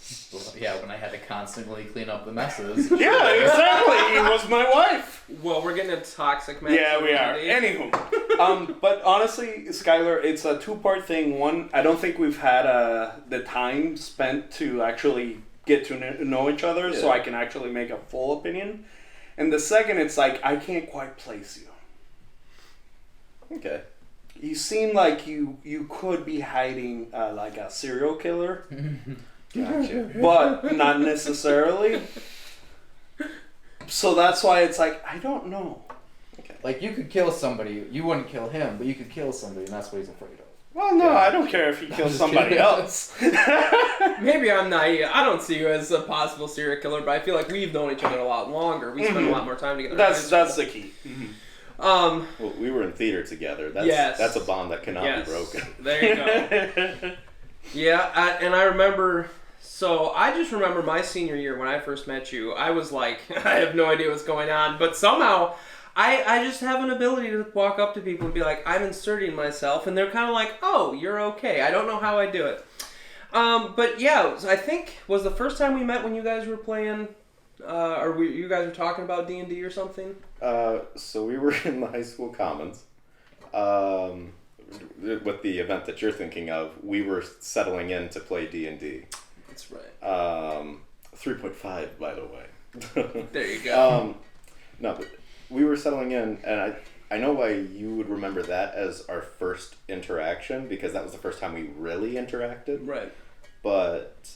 S3: Yeah, when I had to constantly clean up the messes.
S1: Yeah, exactly. He was my wife.
S2: Well, we're getting a toxic match.
S1: Yeah, we are. Anywho, but honestly, Skylar, it's a 2-part thing. One, I don't think we've had the time spent to actually get to know each other, so I can actually make a full opinion. And the second, it's like I can't quite place you.
S4: Okay.
S1: You seem like you could be hiding like a serial killer.
S4: Gotcha.
S1: But not necessarily. So that's why it's like, I don't know.
S4: Okay.
S3: Like, you could kill somebody. You wouldn't kill him, but you could kill somebody, and that's what he's afraid of.
S1: Well, no,
S3: Yeah.
S1: I don't care if he kills
S3: just
S1: somebody
S3: kidding.
S1: else.
S2: Maybe I'm naive. I don't see you as a possible serial killer, but I feel like we've known each other a lot longer. We spend a lot more time together.
S1: That's the key.
S4: Well, we were in theater together. That's a bond that cannot be broken.
S2: There you go. Yeah, and I remember. So I just remember my senior year when I first met you. I was like, I have no idea what's going on, but somehow I just have an ability to walk up to people and be like, I'm inserting myself, and they're kind of like, oh, you're okay. I don't know how I do it. But yeah, I think was the first time we met when you guys were playing, you guys were talking about D&D or something?
S4: So we were in the high school commons. With the event that you're thinking of, we were settling in to play D&D.
S2: That's right.
S4: 3.5, by the way.
S2: There you go.
S4: No, but we were settling in, and I know why you would remember that as our first interaction, because that was the first time we really interacted.
S2: Right.
S4: But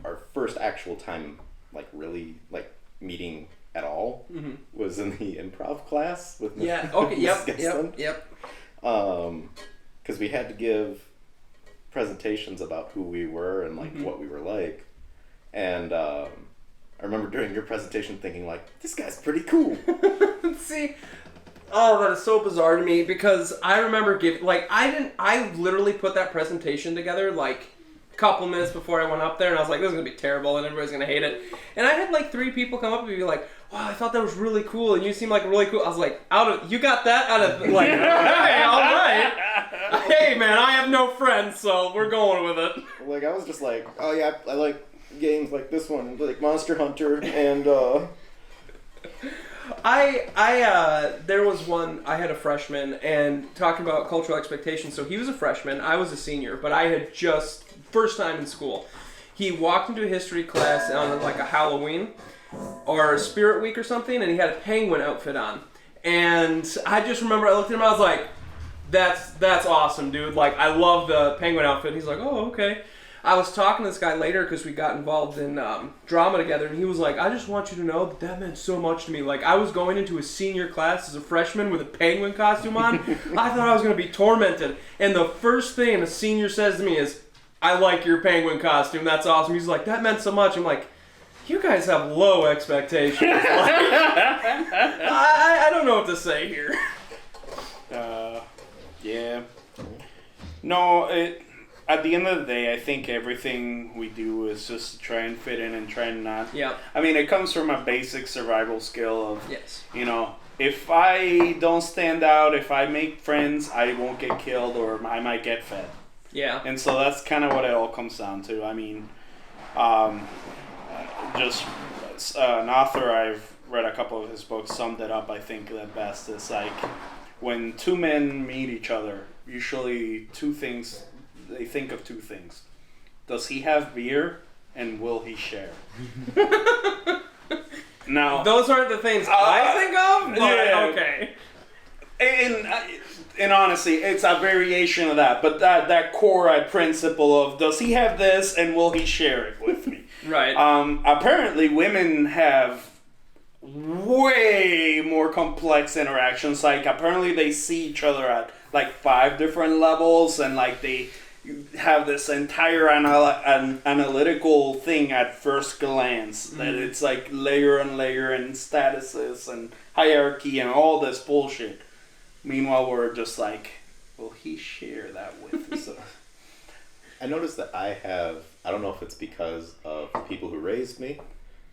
S4: our first actual time, really meeting at all, was in the improv class with Miss Geslin.
S2: Yep.
S4: Because we had to give presentations about who we were and what we were like, and I remember during your presentation thinking this guy's pretty cool.
S2: See, oh, that is so bizarre to me because I remember I literally put that presentation together a couple minutes before I went up there, and I was like, this is gonna be terrible and everybody's gonna hate it. And I had 3 people come up and be like, wow, I thought that was really cool and you seem really cool. I was like, you got that out of hey, all right. Hey man, I have no friends, so we're going with it.
S4: I was just oh yeah, I like games like this one, Monster Hunter, and
S2: there was one, I had a freshman, and talking about cultural expectations, so he was a freshman, I was a senior, but I had just, first time in school, he walked into a history class on a Halloween, or a Spirit Week or something, and he had a penguin outfit on, and I just remember, I looked at him, I was like, that's awesome, dude, I love the penguin outfit, and he's like, oh, okay. I was talking to this guy later because we got involved in drama together, and he was like, I just want you to know that meant so much to me. I was going into a senior class as a freshman with a penguin costume on. I thought I was going to be tormented. And the first thing a senior says to me is, I like your penguin costume. That's awesome. He's like, that meant so much. I'm like, you guys have low expectations. I don't know what to say here.
S1: Yeah. No, at the end of the day, I think everything we do is just to try and fit in and try and not.
S2: Yeah.
S1: I mean, it comes from a basic survival skill of,
S2: Yes.
S1: you know, if I don't stand out, if I make friends, I won't get killed or I might get fed.
S2: Yeah.
S1: And so that's kind of what it all comes down to. I mean, just an author I've read a couple of his books summed it up, I think, the best. It's like when two men meet each other, usually they think of two things. Does he have beer and will he share? Now,
S2: Those aren't the things I think of, but
S1: yeah.
S2: okay.
S1: And honestly, it's a variation of that. But that core principle of does he have this and will he share it with me?
S2: Right.
S1: Apparently, women have way more complex interactions. Like, apparently they see each other at like 5 different levels, and like they have this entire analytical thing at first glance. That it's like layer and layer and statuses and hierarchy and all this bullshit. Meanwhile, we're just like, will he share that with us?
S4: I noticed that I don't know if it's because of the people who raised me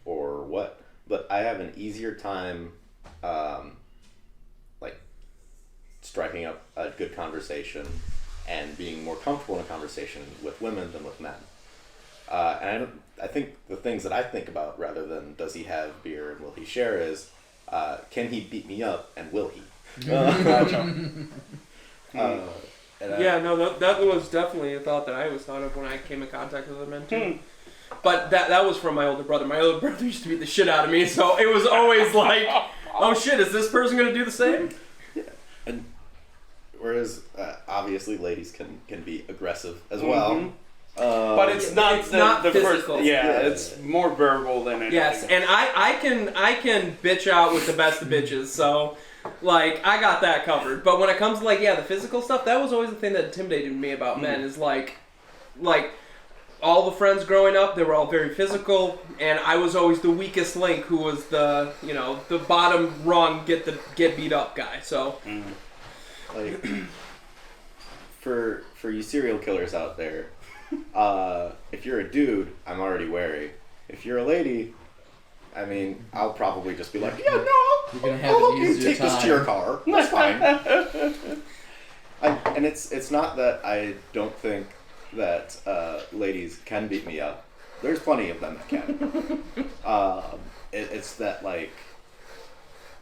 S4: or what, but I have an easier time, like, striking up a good conversation and being more comfortable in a conversation with women than with men. And I think the things that I think about rather than does he have beer and will he share is, can he beat me up and will he?
S2: Yeah, no, that was definitely a thought that I always thought of when I came in contact with other men too. But that was from my older brother. My older brother used to beat the shit out of me, so it was always like, oh shit, is this person gonna do the same?
S4: Yeah. And whereas obviously ladies can be aggressive as well.
S1: But it's not
S2: it's
S1: the,
S2: not
S1: the
S2: physical.
S1: first. Yeah, it's more verbal than anything.
S2: Yes, and I can bitch out with the best of bitches, so like I got that covered. But when it comes to like the physical stuff, that was always the thing that intimidated me about men is like all the friends growing up, they were all very physical, and I was always the weakest link who was the the bottom rung get beat up guy. So
S4: like for you serial killers out there, if you're a dude, I'm already wary. If you're a lady, I mean, I'll probably just be like, yeah, no,
S3: You're gonna have
S4: I'll
S3: an
S4: help you
S3: easier
S4: take this to
S3: time.
S4: your car. That's fine. And it's not that I don't think that ladies can beat me up. There's plenty of them that can. It's that, like,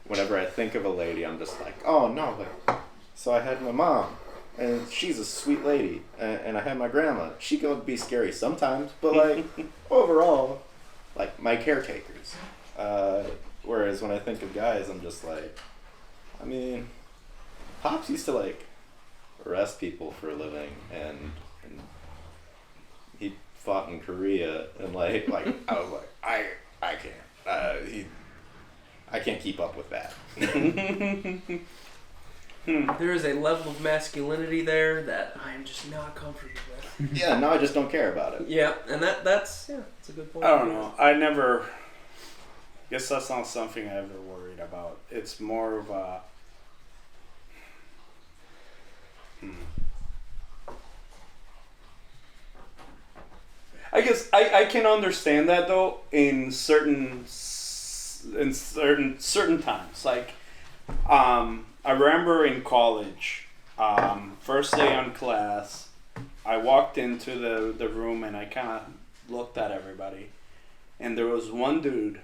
S4: whenever I think of a lady, I'm just like, oh no, like, so I had my mom, and she's a sweet lady, and I had my grandma. She could be scary sometimes, but like overall, like my caretakers. Whereas when I think of guys, I'm just like, I mean, Pops used to like arrest people for a living, and he fought in Korea, and like I was like, I can't. I can't keep up with that.
S2: there is a level of masculinity there that I'm just not comfortable with.
S4: Yeah, no, I just don't care about it.
S2: Yeah, and that's a good point.
S1: I don't know. Guess that's not something I ever worried about. It's more of a. I guess I can understand that though in certain times. Like, I remember in college, first day on class, I walked into the room and I kind of looked at everybody, and there was one dude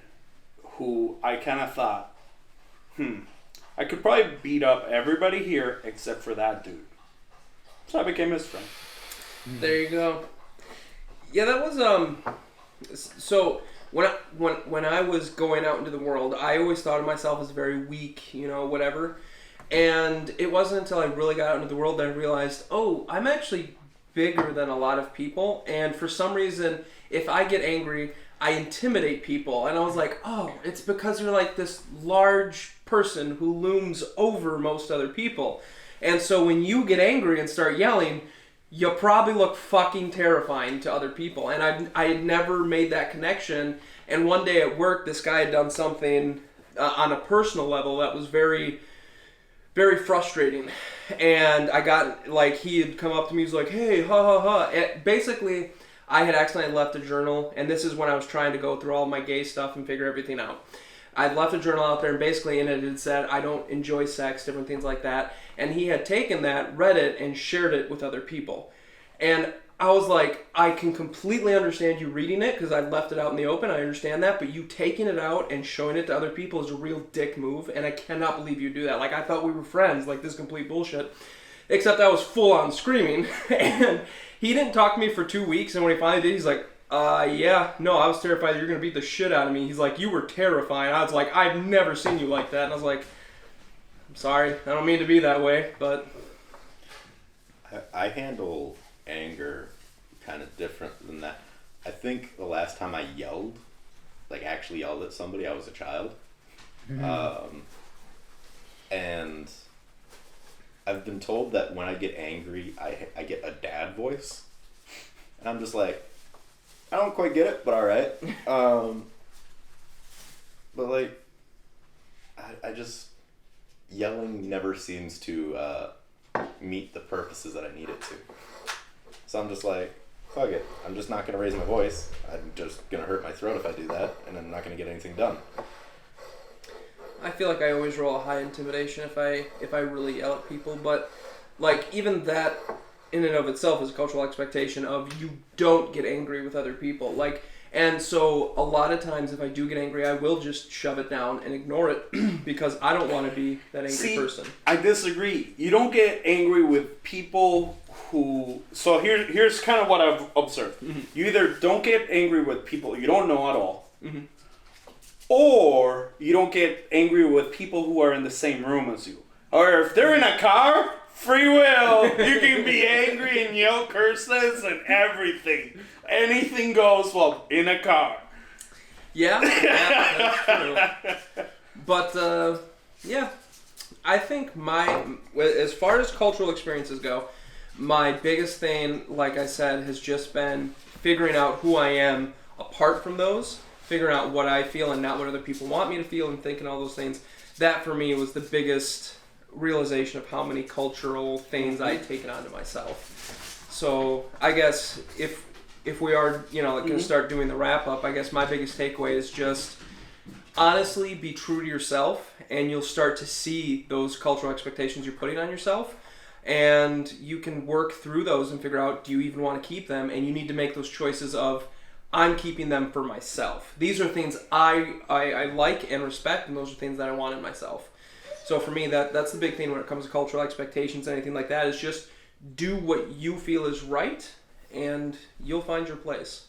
S1: who I kind of thought, I could probably beat up everybody here except for that dude. So I became his friend.
S2: There you go. Yeah, that was so when I was going out into the world, I always thought of myself as very weak, whatever. And it wasn't until I really got out into the world that I realized, oh, I'm actually bigger than a lot of people, and for some reason, if I get angry, I intimidate people. And I was like, oh, it's because you're like this large person who looms over most other people. And so when you get angry and start yelling, you probably look fucking terrifying to other people. And I had never made that connection. And one day at work, this guy had done something on a personal level that was very, very frustrating. And I got, like, he had come up to me, he's like, hey, ha ha ha. And basically, I had accidentally left a journal, and this is when I was trying to go through all my gay stuff and figure everything out. I'd left a journal out there, and basically in it said, I don't enjoy sex, different things like that. And he had taken that, read it, and shared it with other people. And I was like, I can completely understand you reading it because I left it out in the open. I understand that. But you taking it out and showing it to other people is a real dick move. And I cannot believe you do that. Like, I thought we were friends. Like, this is complete bullshit. Except I was full on screaming. And he didn't talk to me for 2 weeks. And when he finally did, he's like, yeah, no, I was terrified that you're going to beat the shit out of me. He's like, you were terrifying. I was like, I've never seen you like that. And I was like, I'm sorry. I don't mean to be that way. But
S4: I handle anger kind of different than that. I think the last time I yelled, like actually yelled at somebody, I was a child. And I've been told that when I get angry, I get a dad voice. And I'm just like, I don't quite get it, but alright. But like, I just, yelling never seems to meet the purposes that I need it to. So I'm just like, fuck it. I'm just not going to raise my voice. I'm just going to hurt my throat if I do that, and I'm not going to get anything done.
S2: I feel like I always roll a high intimidation if I really yell at people, but like even that in and of itself is a cultural expectation of you don't get angry with other people. Like, and so a lot of times if I do get angry, I will just shove it down and ignore it because I don't want to be that angry person.
S1: I disagree. You don't get angry with people who... So here's kind of what I've observed. Mm-hmm. You either don't get angry with people you don't know at all, mm-hmm. or you don't get angry with people who are in the same room as you. Or if they're in a car, free will. You can be angry and yell curses and everything. Anything goes well in a car.
S2: Yeah, that's true. But, yeah, I think as far as cultural experiences go, my biggest thing, like I said, has just been figuring out who I am apart from those, figuring out what I feel and not what other people want me to feel and think and all those things. That, for me, was the biggest realization of how many cultural things I had taken onto myself. So, I guess, if we are, going to start doing the wrap-up, I guess my biggest takeaway is just honestly be true to yourself, and you'll start to see those cultural expectations you're putting on yourself, and you can work through those and figure out, do you even want to keep them? And you need to make those choices of, I'm keeping them for myself. These are things I like and respect, and those are things that I want in myself. So for me, that's the big thing when it comes to cultural expectations, anything like that, is just do what you feel is right, and you'll find your place.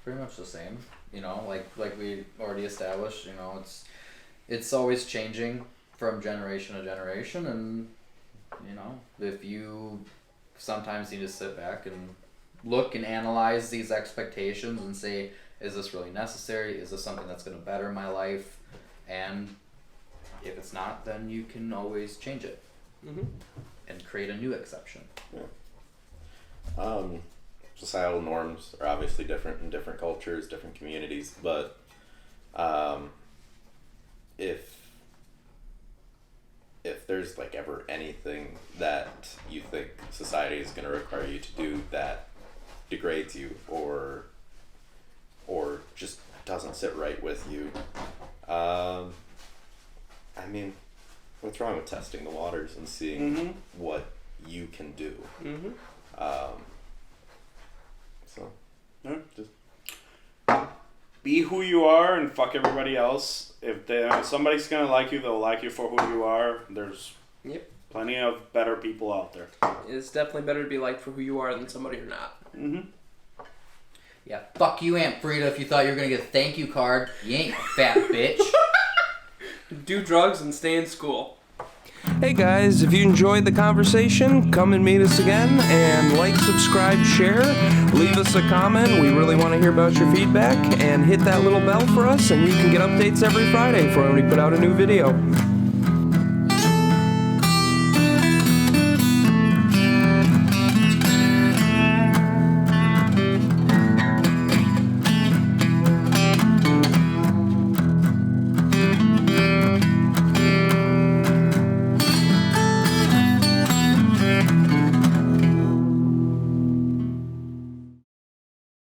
S3: Pretty much the same. Like we already established. It's always changing from generation to generation, and if you sometimes need to sit back and look and analyze these expectations and say, is this really necessary? Is this something that's going to better my life? And if it's not, then you can always change it and create a new exception.
S4: Yeah. Societal norms are obviously different in different cultures, different communities, but if there's like ever anything that you think society is going to require you to do that degrades you or just doesn't sit right with you, I mean, what's wrong with testing the waters and seeing what you can do? So, just
S1: be who you are and fuck everybody else. If somebody's gonna like you, they'll like you for who you are. There's plenty of better people out there.
S2: It's definitely better to be liked for who you are than somebody you're not.
S3: Yeah, fuck you, Aunt Frida, if you thought you were gonna get a thank you card. You ain't a fat bitch.
S2: Do drugs and stay in school. Hey guys, if you enjoyed the conversation, come and meet us again, and like, subscribe, share, leave us a comment. We really want to hear about your feedback, and hit that little bell for us, and you can get updates every Friday for when we put out a new video.